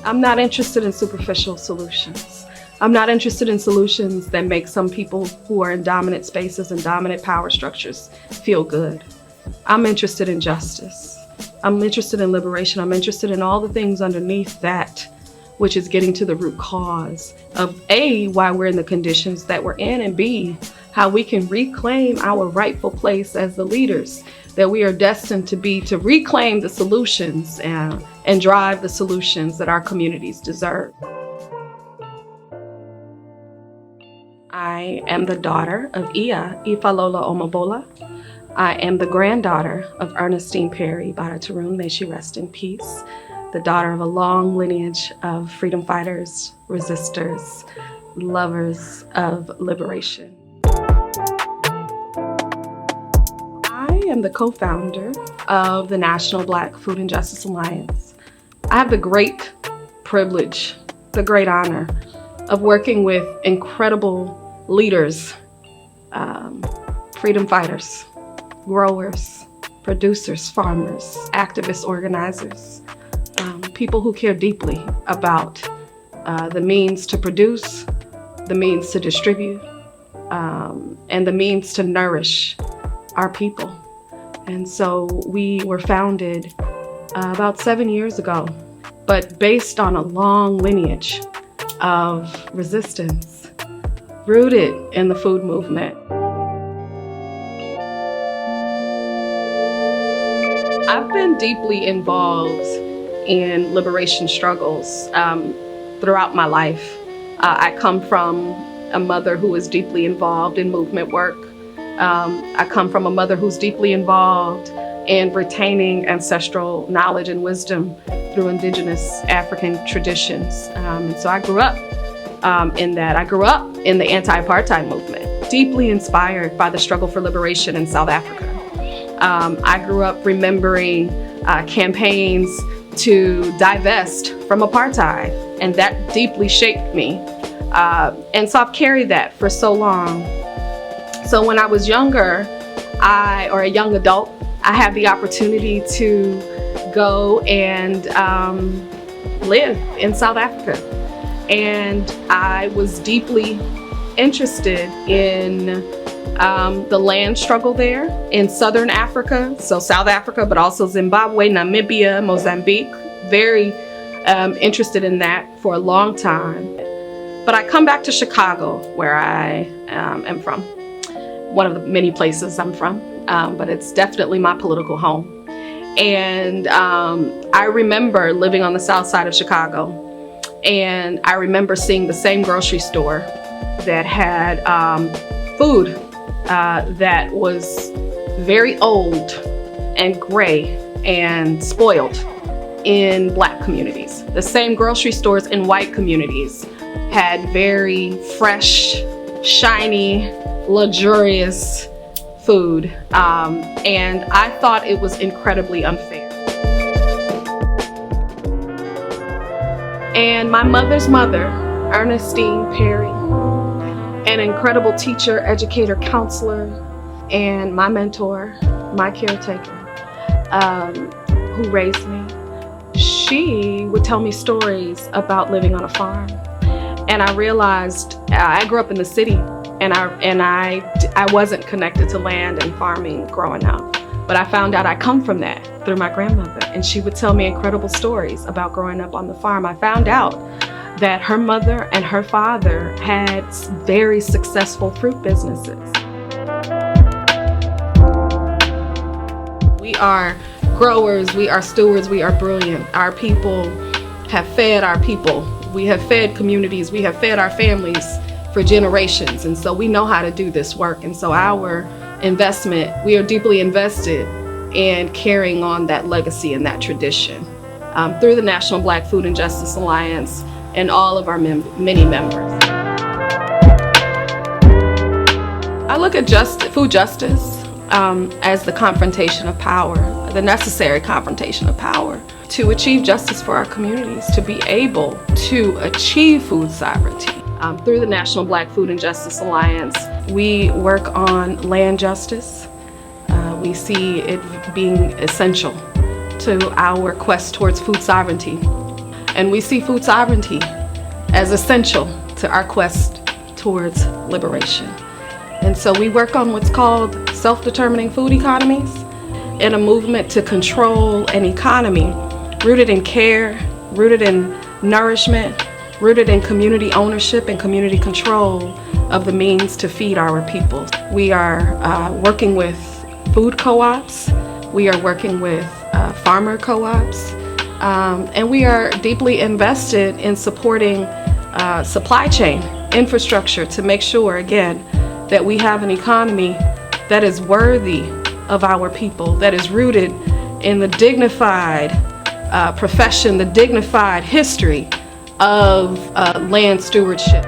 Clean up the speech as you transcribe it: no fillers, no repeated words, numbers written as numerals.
I'm not interested in superficial solutions. I'm not interested in solutions that make some people who are in dominant spaces and dominant power structures feel good. I'm interested in justice. I'm interested in liberation. I'm interested in all the things underneath that, which is getting to the root cause of A, why we're in the conditions that we're in, and B, how we can reclaim our rightful place as the leaders that we are destined to be, to reclaim the solutions and drive the solutions that our communities deserve. I am the daughter of Iya Ifalola Omobola. I am the granddaughter of Ernestine Perry Baratarun, may she rest in peace, the daughter of a long lineage of freedom fighters, resistors, lovers of liberation. I am the co-founder of the National Black Food and Justice Alliance. I have the great privilege, the great honor of working with incredible leaders, freedom fighters, growers, producers, farmers, activists, organizers, people who care deeply about the means to produce, the means to distribute, and the means to nourish our people. And so we were founded about 7 years ago, but based on a long lineage of resistance, rooted in the food movement. I've been deeply involved in liberation struggles throughout my life. I come from a mother who is deeply involved in movement work. I come from a mother who's deeply involved in retaining ancestral knowledge and wisdom through indigenous African traditions. And so I grew up in that. I grew up in the anti-apartheid movement, deeply inspired by the struggle for liberation in South Africa. I grew up remembering campaigns to divest from apartheid, and that deeply shaped me. And so I've carried that for so long. So when I was younger, or a young adult, I had the opportunity to go and live in South Africa. And I was deeply interested in the land struggle there in Southern Africa, so South Africa, but also Zimbabwe, Namibia, Mozambique. Very interested in that for a long time. But I come back to Chicago, where I am from. One of the many places I'm from, but it's definitely my political home. And I remember living on the south side of Chicago, and I remember seeing the same grocery store that had food that was very old and gray and spoiled in Black communities. The same grocery stores in white communities had very fresh, shiny, luxurious food, and I thought it was incredibly unfair. And my mother's mother, Ernestine Perry, an incredible teacher, educator, counselor, and my mentor, my caretaker, who raised me, she would tell me stories about living on a farm. And I realized I grew up in the city, and I wasn't connected to land and farming growing up. But I found out I come from that through my grandmother, and she would tell me incredible stories about growing up on the farm. I found out that her mother and her father had very successful fruit businesses. We are growers, we are stewards, we are brilliant. Our people have fed our people. We have fed communities, we have fed our families for generations, and so we know how to do this work. And so our investment, we are deeply invested in carrying on that legacy and that tradition through the National Black Food and Justice Alliance and all of our many members. I look at food justice as the confrontation of power, the necessary confrontation of power to achieve justice for our communities, to be able to achieve food sovereignty. Through the National Black Food and Justice Alliance, we work on land justice. We see it being essential to our quest towards food sovereignty. And we see food sovereignty as essential to our quest towards liberation. And so we work on what's called self-determining food economies, in a movement to control an economy rooted in care, rooted in nourishment, rooted in community ownership and community control of the means to feed our people. We are working with food co-ops, we are working with farmer co-ops, and we are deeply invested in supporting supply chain infrastructure to make sure, again, that we have an economy that is worthy of our people, that is rooted in the dignified profession, the dignified history of land stewardship.